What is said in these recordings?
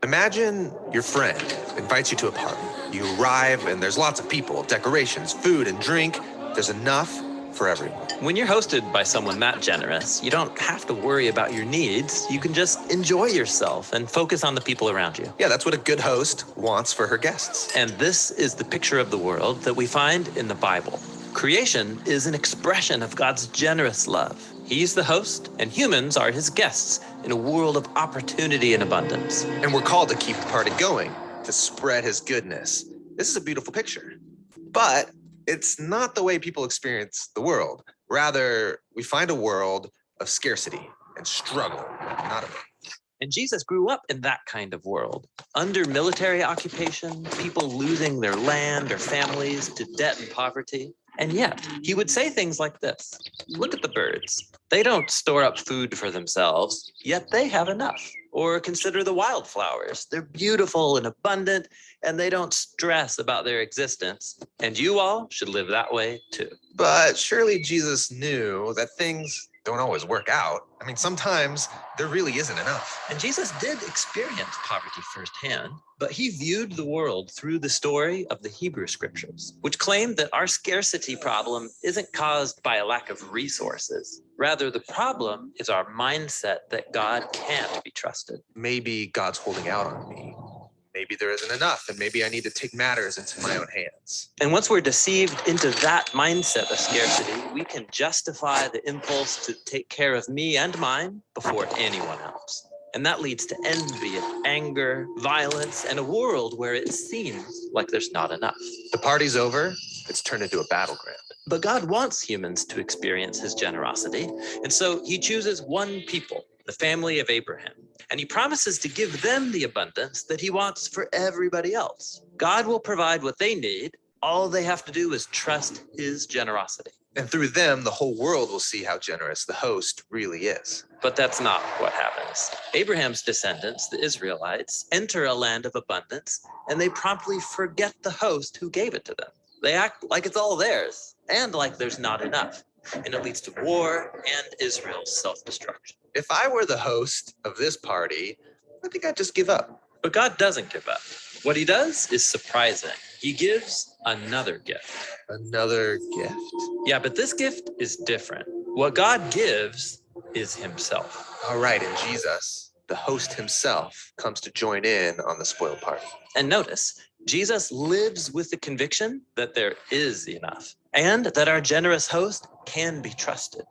Imagine your friend invites you to a party. You arrive and there's lots of people, decorations, food, and drink. There's enough for everyone. When you're hosted by someone that generous, you don't have to worry about your needs. You can just enjoy yourself and focus on the people around you. Yeah, that's what a good host wants for her guests. And this is the picture of the world that we find in the Bible. Creation is an expression of God's generous love. He's the host, and humans are his guests in a world of opportunity and abundance. And we're called to keep the party going, to spread his goodness. This is a beautiful picture. But it's not the way people experience the world. Rather, we find a world of scarcity and struggle, not abundance. And Jesus grew up in that kind of world. Under military occupation, people losing their land or families to debt and poverty. And yet, he would say things like this. Look at the birds. They don't store up food for themselves, yet they have enough. Or consider the wildflowers. They're beautiful and abundant, and they don't stress about their existence. And you all should live that way too. But surely Jesus knew that things don't always work out. I mean, sometimes there really isn't enough. And Jesus did experience poverty firsthand, but he viewed the world through the story of the Hebrew scriptures, which claim that our scarcity problem isn't caused by a lack of resources. Rather, the problem is our mindset that God can't be trusted. Maybe God's holding out on me. Maybe there isn't enough, and maybe I need to take matters into my own hands. And once we're deceived into that mindset of scarcity, we can justify the impulse to take care of me and mine before anyone else. And that leads to envy and anger, violence, and a world where it seems like there's not enough. The party's over, it's turned into a battleground. But God wants humans to experience his generosity, and so he chooses one people, the family of Abraham, and he promises to give them the abundance that he wants for everybody else. God will provide what they need. All they have to do is trust his generosity. And through them, the whole world will see how generous the host really is. But that's not what happens. Abraham's descendants, the Israelites, enter a land of abundance, and they promptly forget the host who gave it to them. They act like it's all theirs, and like there's not enough. And it leads to war and Israel's self-destruction. If I were the host of this party, I think I'd just give up. But God doesn't give up. What he does is surprising. He gives another gift. Another gift? Yeah, but this gift is different. What God gives is himself. All right, in Jesus, the host himself comes to join in on the spoiled party. And notice, Jesus lives with the conviction that there is enough and that our generous host can be trusted.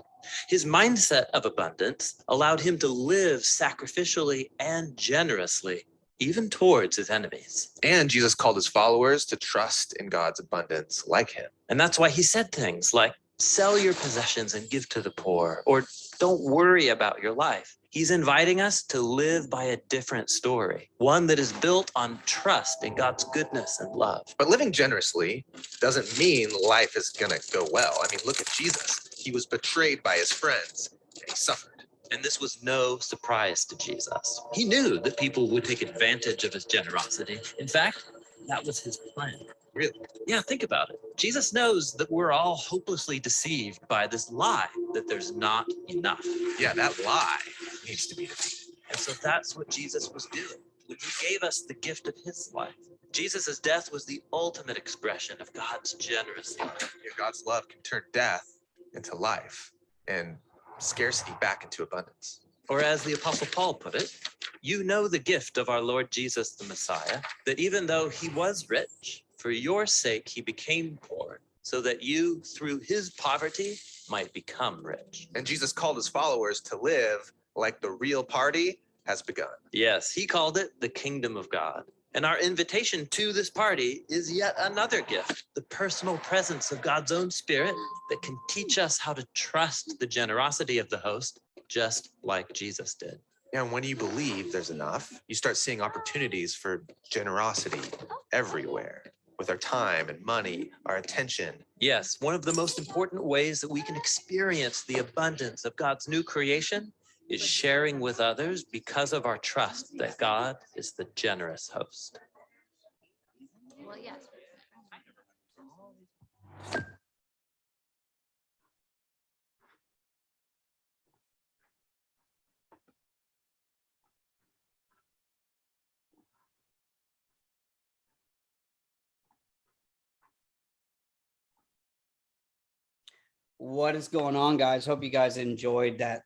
His mindset of abundance allowed him to live sacrificially and generously, even towards his enemies. And Jesus called his followers to trust in God's abundance like him. And that's why he said things like, sell your possessions and give to the poor, or don't worry about your life. He's inviting us to live by a different story, one that is built on trust in God's goodness and love. But living generously doesn't mean life is going to go well. I mean, look at Jesus. He was betrayed by his friends, and he suffered. And this was no surprise to Jesus. He knew that people would take advantage of his generosity. In fact, that was his plan. Really? Yeah, think about it. Jesus knows that we're all hopelessly deceived by this lie that there's not enough. Yeah, that lie needs to be defeated. And so that's what Jesus was doing when he gave us the gift of his life. Jesus' death was the ultimate expression of God's generous love. Yeah, God's love can turn death into life and scarcity back into abundance. Or as the Apostle Paul put it, you know the gift of our Lord Jesus the Messiah, that even though he was rich, for your sake he became poor, so that you, through his poverty, might become rich. And Jesus called his followers to live like the real party has begun. Yes, he called it the kingdom of God. And our invitation to this party is yet another gift, the personal presence of God's own Spirit that can teach us how to trust the generosity of the host, just like Jesus did. And when you believe there's enough, you start seeing opportunities for generosity everywhere. With our time and money, our attention. Yes, one of the most important ways that we can experience the abundance of God's new creation is sharing with others because of our trust that God is the generous host. Well, yes. What is going on, guys? Hope you guys enjoyed that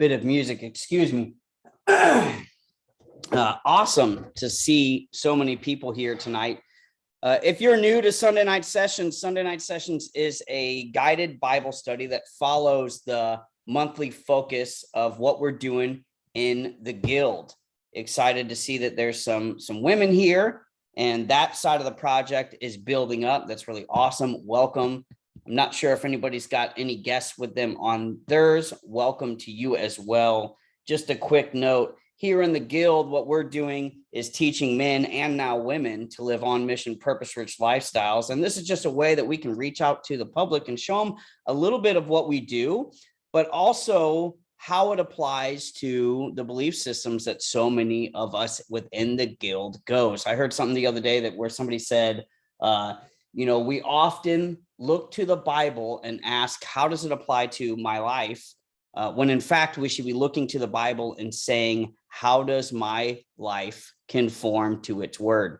bit of music. Excuse me. Awesome to see so many people here tonight. If you're new to Sunday Night Sessions is a guided Bible study that follows the monthly focus of what we're doing in the Guild. Excited to see that there's some women here, and that side of the project is building up. That's really awesome. Welcome. I'm not sure if anybody's got any guests with them on theirs. Welcome to you as well. Just a quick note, here in the Guild, what we're doing is teaching men and now women to live on mission, purpose-rich lifestyles. And this is just a way that we can reach out to the public and show them a little bit of what we do, but also how it applies to the belief systems that so many of us within the Guild goes. I heard something the other day that where somebody said, we often look to the Bible and ask, how does it apply to my life? When in fact, we should be looking to the Bible and saying, how does my life conform to its word?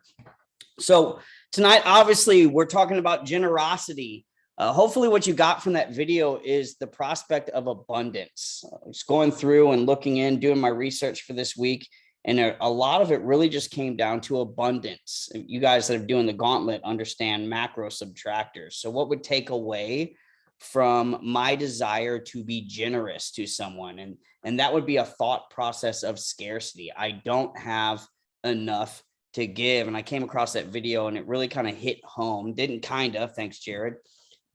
So tonight, obviously, we're talking about generosity. Hopefully what you got from that video is the prospect of abundance. Just going through and looking in, doing my research for this week, and a lot of it really just came down to abundance. You guys that are doing the gauntlet understand macro subtractors. So what would take away from my desire to be generous to someone? And that would be a thought process of scarcity. I don't have enough to give. And I came across that video and it really kind of hit home. Thanks, Jared.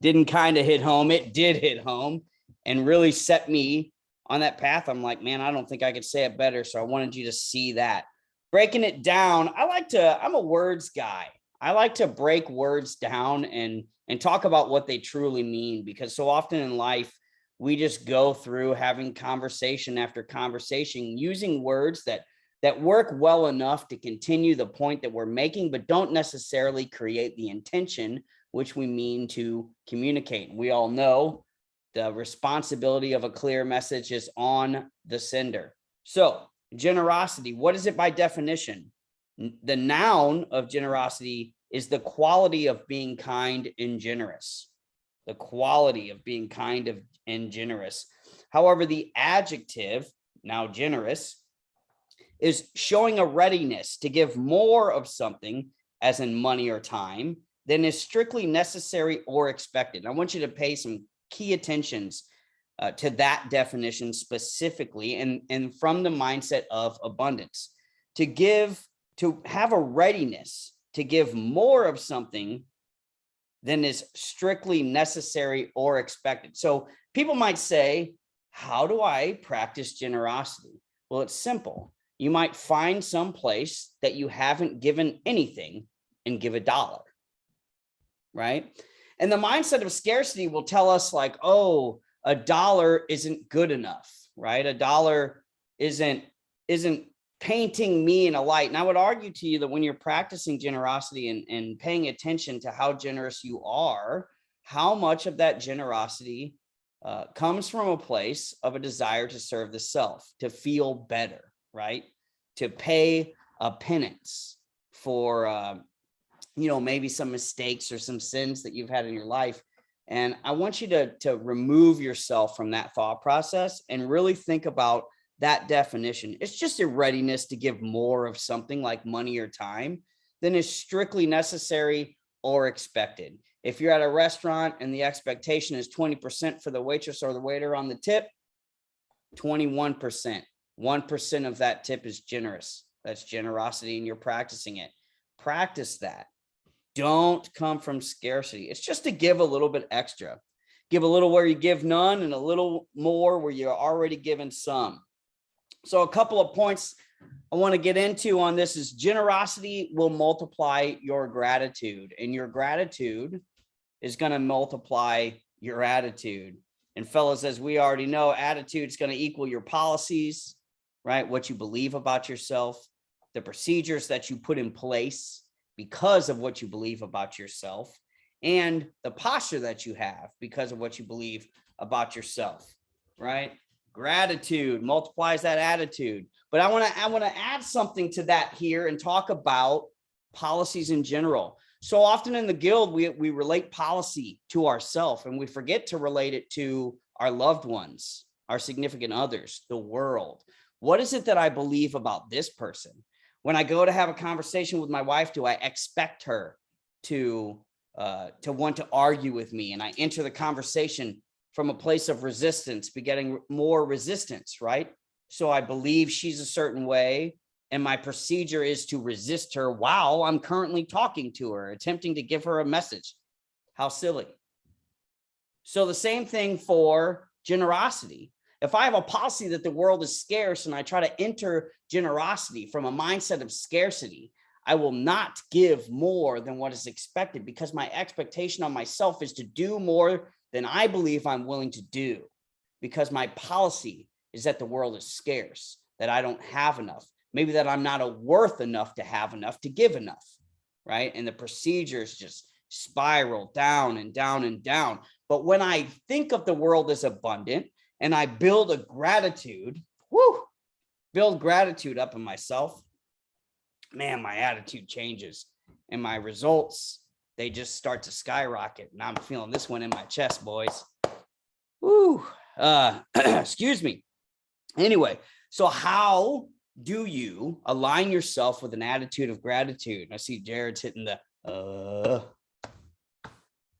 Didn't kind of hit home. It did hit home and really set me on that path. I'm like, man, I don't think I could say it better. So I wanted you to see that. Breaking it down, I'm a words guy. I like to break words down and talk about what they truly mean, because so often in life, we just go through having conversation after conversation, using words that work well enough to continue the point that we're making, but don't necessarily create the intention which we mean to communicate. We all know the responsibility of a clear message is on the sender. So generosity, what is it by definition? The noun of generosity is the quality of being kind and generous. The quality of being kind and generous. However, the adjective, now generous, is showing a readiness to give more of something, as in money or time, than is strictly necessary or expected. I want you to pay some key attentions to that definition specifically, and from the mindset of abundance. To have a readiness to give more of something than is strictly necessary or expected. So people might say, how do I practice generosity? Well, it's simple. You might find some place that you haven't given anything and give $1, right? And the mindset of scarcity will tell us like, oh, $1 isn't good enough, right? $1 isn't painting me in a light. And I would argue to you that when you're practicing generosity and paying attention to how generous you are, how much of that generosity comes from a place of a desire to serve the self, to feel better, right? To pay a penance for, maybe some mistakes or some sins that you've had in your life. And I want you to remove yourself from that thought process and really think about that definition. It's just a readiness to give more of something like money or time than is strictly necessary or expected. If you're at a restaurant and the expectation is 20% for the waitress or the waiter on the tip, 21%, 1% of that tip is generous. That's generosity and you're practicing it. Practice that. Don't come from scarcity. It's just to give a little bit extra. Give a little where you give none and a little more where you're already given some. So a couple of points I want to get into on this is generosity will multiply your gratitude, and your gratitude is going to multiply your attitude. And fellas, as we already know, attitude is going to equal your policies, right? What you believe about yourself, the procedures that you put in place because of what you believe about yourself, and the posture that you have because of what you believe about yourself, right? Gratitude multiplies that attitude. But I want to add something to that here and talk about policies in general. So often in the guild, we relate policy to ourselves, and we forget to relate it to our loved ones, our significant others, the world. What is it that I believe about this person? When I go to have a conversation with my wife, do I expect her to want to argue with me? And I enter the conversation from a place of resistance, begetting more resistance, right? So I believe she's a certain way, and my procedure is to resist her while I'm currently talking to her, attempting to give her a message. How silly. So the same thing for generosity. If I have a policy that the world is scarce and I try to enter generosity from a mindset of scarcity, I will not give more than what is expected, because my expectation on myself is to do more than I believe I'm willing to do, because my policy is that the world is scarce, that I don't have enough, maybe that I'm not worth enough to have enough to give enough, right? And the procedures just spiral down and down and down. But when I think of the world as abundant and I build a gratitude, build gratitude up in myself, man, my attitude changes and my results, they just start to skyrocket. And I'm feeling this one in my chest, boys. Excuse me. Anyway, so how do you align yourself with an attitude of gratitude? I see Jared's hitting the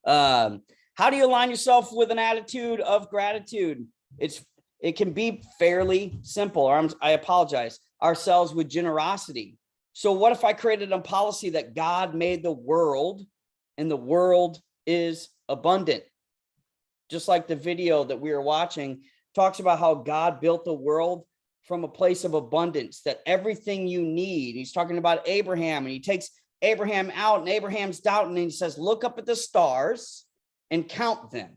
how do you align yourself with an attitude of gratitude? It can be fairly simple, or I apologize, ourselves with generosity. So what if I created a policy that God made the world and the world is abundant? Just like the video that we were watching talks about how God built the world from a place of abundance, that everything you need. He's talking about Abraham, and he takes Abraham out, and Abraham's doubting, and he says, look up at the stars and count them.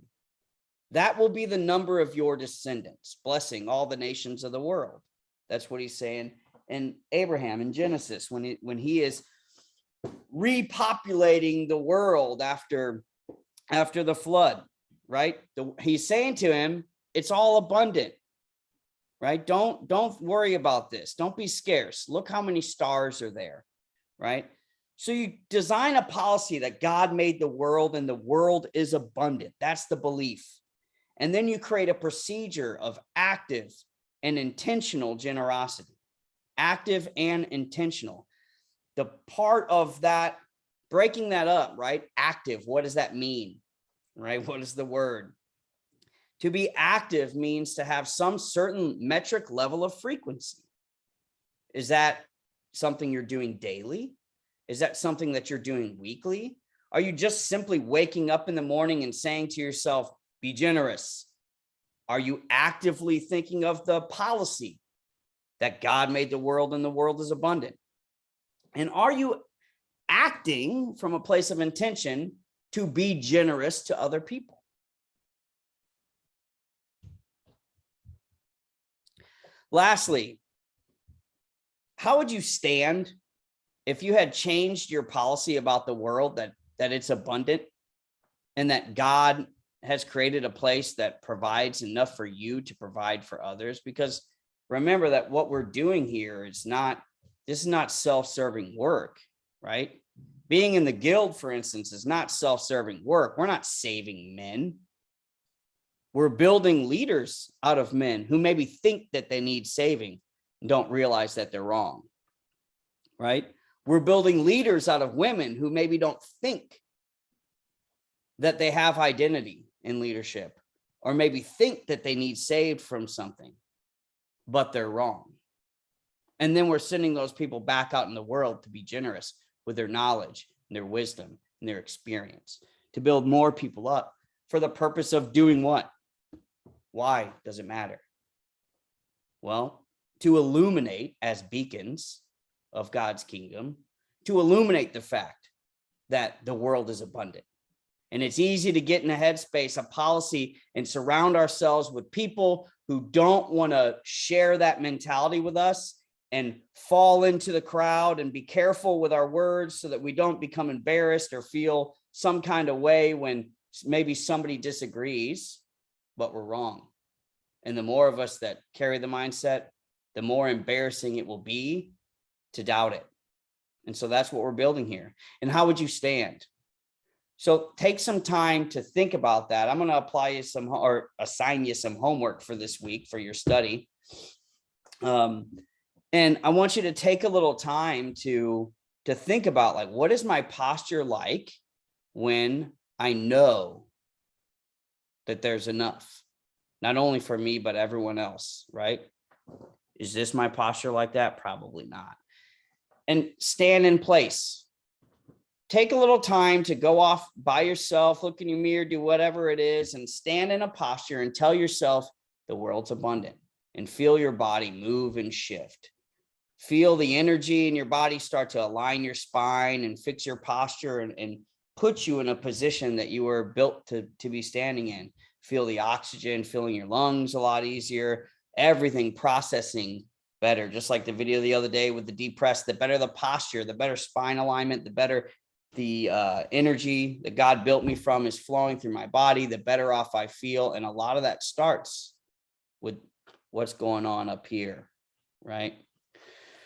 That will be the number of your descendants, blessing all the nations of the world. That's what he's saying. And Abraham in Genesis, when he is repopulating the world after the flood, right? He's saying to him, it's all abundant, right? Don't worry about this. Don't be scarce. Look how many stars are there, right? So you design a policy that God made the world and the world is abundant. That's the belief. And then you create a procedure of active and intentional generosity. Active and intentional. The part of that, breaking that up, right? Active, what does that mean? Right? What is the word? To be active means to have some certain metric level of frequency. Is that something you're doing daily? Is that something that you're doing weekly? Are you just simply waking up in the morning and saying to yourself, be generous? Are you actively thinking of the policy that God made the world and the world is abundant? And are you acting from a place of intention to be generous to other people? Lastly, how would you stand if you had changed your policy about the world, that it's abundant and that God has created a place that provides enough for you to provide for others? Because remember that what we're doing here is this is not self-serving work, right? Being in the guild, for instance, is not self-serving work. We're not saving men. We're building leaders out of men who maybe think that they need saving and don't realize that they're wrong, right? We're building leaders out of women who maybe don't think that they have identity in leadership, or maybe think that they need saved from something, but they're wrong. And then we're sending those people back out in the world to be generous with their knowledge and their wisdom and their experience, to build more people up for the purpose of doing what? Why does it matter? Well, to illuminate as beacons of God's kingdom, to illuminate the fact that the world is abundant. And it's easy to get in a headspace, a policy, and surround ourselves with people who don't want to share that mentality with us, and fall into the crowd, and be careful with our words so that we don't become embarrassed or feel some kind of way when maybe somebody disagrees, but we're wrong. And the more of us that carry the mindset, the more embarrassing it will be to doubt it. And so that's what we're building here. And how would you stand? So take some time to think about that. I'm going to apply you some or assign you some homework for this week for your study. And I want you to take a little time to think about, like, what is my posture like when I know that there's enough, not only for me, but everyone else, right? Is this my posture like that? Probably not. And stand in place. Take a little time to go off by yourself, look in your mirror, do whatever it is, and stand in a posture and tell yourself the world's abundant, and feel your body move and shift. Feel the energy in your body start to align your spine and fix your posture and put you in a position that you were built to be standing in. Feel the oxygen filling your lungs a lot easier, everything processing better. Just like the video the other day with the deep press, the better the posture, the better spine alignment, the better the energy that God built me from is flowing through my body, the better off I feel. And a lot of that starts with what's going on up here, right?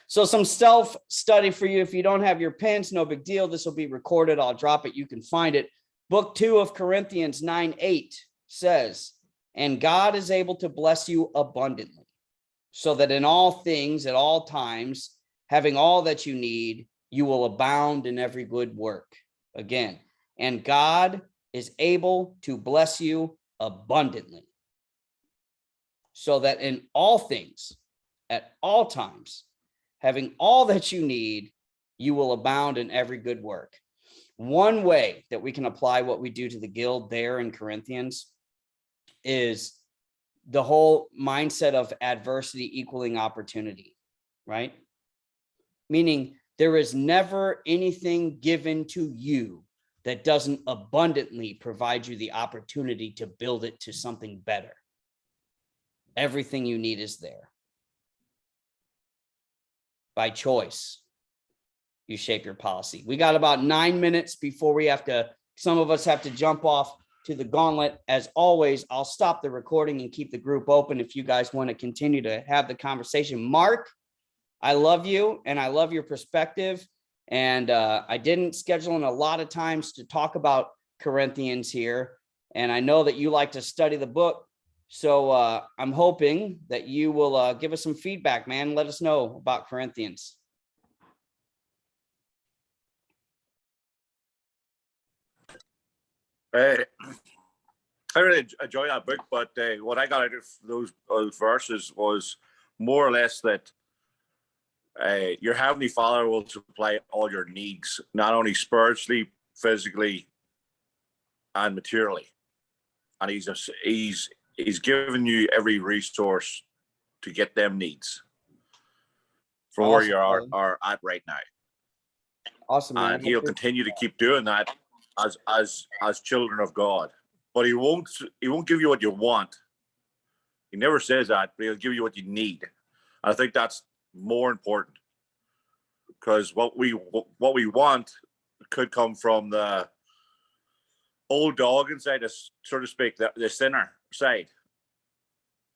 So some self-study for you. If you don't have your pens, no big deal. This will be recorded. I'll drop it. You can find it. Book 2 of Corinthians 9:8 says, and God is able to bless you abundantly, so that in all things, at all times, having all that you need, you will abound in every good work. Again, and God is able to bless you abundantly, so that in all things, at all times, having all that you need, you will abound in every good work. One way that we can apply what we do to the guild there in Corinthians is the whole mindset of adversity equaling opportunity, right? Meaning there is never anything given to you that doesn't abundantly provide you the opportunity to build it to something better. Everything you need is there. By choice, you shape your policy. We got about 9 minutes before some of us have to jump off to the gauntlet. As always, I'll stop the recording and keep the group open if you guys want to continue to have the conversation. Mark, I love you and I love your perspective. And I didn't schedule in a lot of times to talk about Corinthians here. And I know that you like to study the book. So I'm hoping that you will give us some feedback, man. Let us know about Corinthians. I really enjoy that book, but what I got out of those verses was more or less that your Heavenly Father will supply all your needs, not only spiritually, physically, and materially. And he's given you every resource to get them needs from where you are at right now. Awesome, man. And he'll continue to keep doing that as children of God. But he won't give you what you want. He never says that, but he'll give you what you need. I think that's more important, because what we want could come from the old dog inside us, so to speak, the sinner side.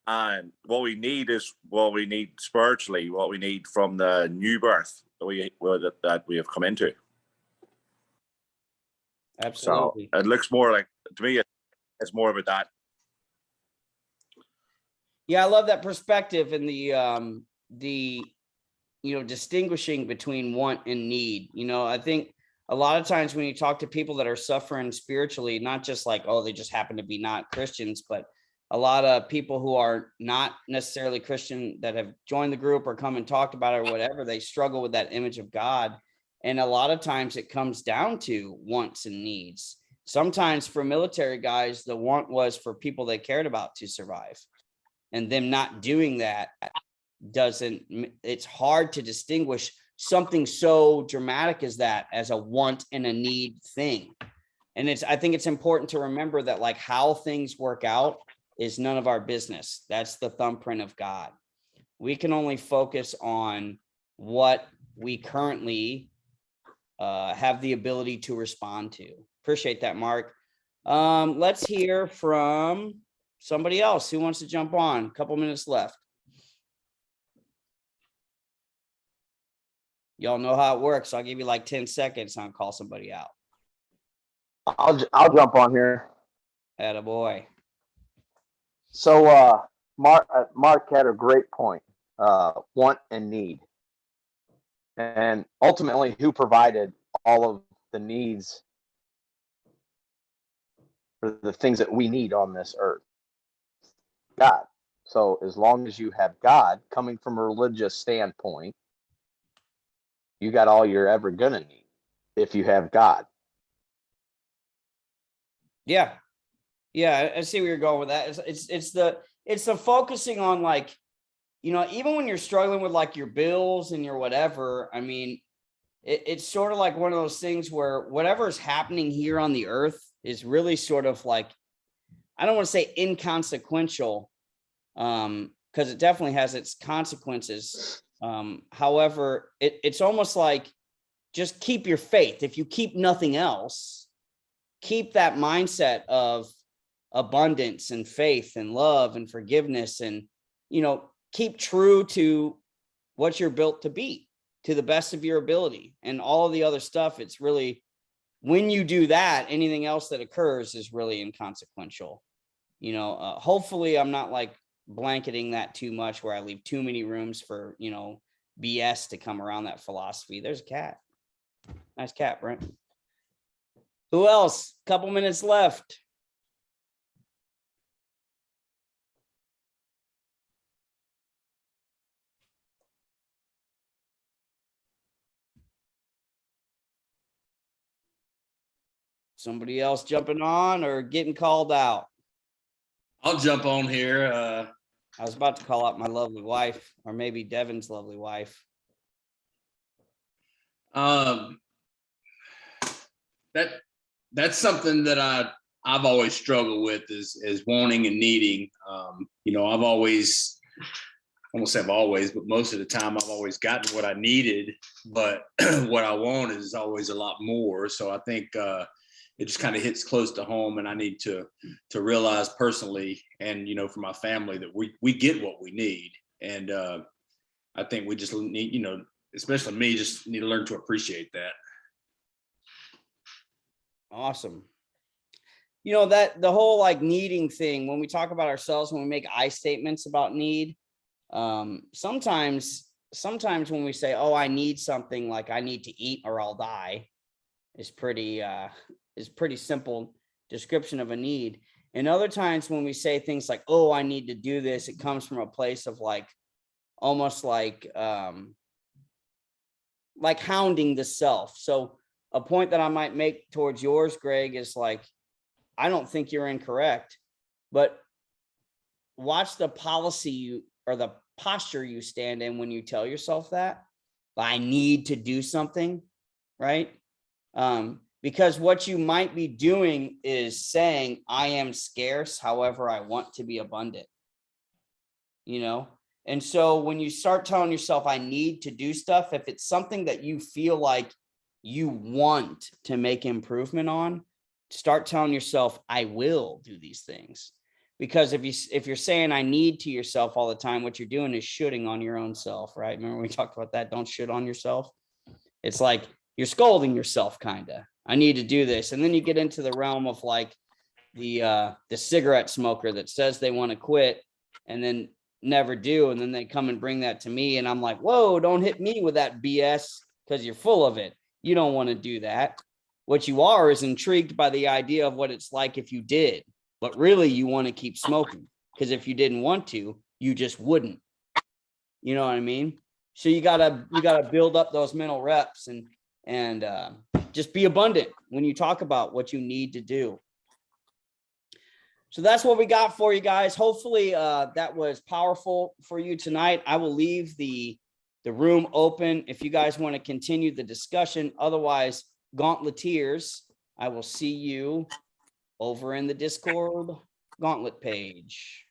And what we need is what we need spiritually, what we need from the new birth that we have come into. Absolutely. So it looks more like, to me, it's more about that. Yeah, I love that perspective and the distinguishing between want and need. I think a lot of times when you talk to people that are suffering spiritually, not just like, oh, they just happen to be not Christians, but a lot of people who are not necessarily Christian that have joined the group or come and talked about it or whatever, they struggle with that image of God. And a lot of times it comes down to wants and needs. Sometimes for military guys, the want was for people they cared about to survive. And them not doing that it's hard to distinguish something so dramatic as that as a want and a need thing. And I think it's important to remember that, like, how things work out is none of our business. That's the thumbprint of God. We can only focus on what we currently have the ability to respond to. Appreciate that, Mark. Let's hear from somebody else who wants to jump on. A couple minutes left. Y'all know how it works. I'll give you like 10 seconds and I'll call somebody out. I'll jump on here. Attaboy. So Mark had a great point. Want and need, and ultimately, who provided all of the needs for the things that we need on this earth? God. So as long as you have God, coming from a religious standpoint, you got all you're ever gonna need if you have God. Yeah. Yeah, I see where you're going with that. It's the focusing on, like, you know, even when you're struggling with like your bills and your whatever, I mean, it's sort of like one of those things where whatever is happening here on the earth is really sort of like, I don't want to say inconsequential, because it definitely has its consequences. However, it's almost like, just keep your faith. If you keep nothing else, keep that mindset of abundance and faith and love and forgiveness, and, you know, keep true to what you're built to be, to the best of your ability, and all of the other stuff. It's really, when you do that, anything else that occurs is really inconsequential. You know, hopefully I'm not like blanketing that too much where I leave too many rooms for, you know, BS to come around that philosophy. There's a cat. Nice cat, Brent. Who else? Couple minutes left. Somebody else jumping on or getting called out? I'll jump on here. I was about to call out my lovely wife, or maybe Devin's lovely wife. That's something that I've always struggled with is wanting and needing. You know, I won't say I've always, but most of the time I've always gotten what I needed, but what I want is always a lot more. So I think it just kind of hits close to home, and I need to realize personally, and, you know, for my family, that we get what we need. And I think we just need, you know, especially me, just need to learn to appreciate that. Awesome. You know, that the whole like needing thing, when we talk about ourselves, when we make I statements about need, sometimes when we say, oh, I need something, like I need to eat or I'll die, is pretty simple description of a need. And other times when we say things like, oh, I need to do this, it comes from a place of like, almost like hounding the self. So a point that I might make towards yours, Greg, is like, I don't think you're incorrect, but watch the policy or the posture you stand in when you tell yourself that I need to do something, right? Because what you might be doing is saying, I am scarce, however, I want to be abundant, you know? And so when you start telling yourself, I need to do stuff, if it's something that you feel like you want to make improvement on, start telling yourself, I will do these things. Because if you're saying I need to yourself all the time, what you're doing is shooting on your own self, right? Remember we talked about that? Don't shoot on yourself. It's like you're scolding yourself, kind of. I need to do this. And then you get into the realm of like the cigarette smoker that says they want to quit and then never do. And then they come and bring that to me. And I'm like, whoa, don't hit me with that BS, because you're full of it. You don't want to do that. What you are is intrigued by the idea of what it's like if you did, but really you want to keep smoking, because if you didn't want to, you just wouldn't. You know what I mean? So you gotta build up those mental reps and just be abundant when you talk about what you need to do. So that's what we got for you guys. Hopefully that was powerful for you tonight. I will leave the room open if you guys want to continue the discussion. Otherwise, Gauntleteers, I will see you over in the Discord Gauntlet page.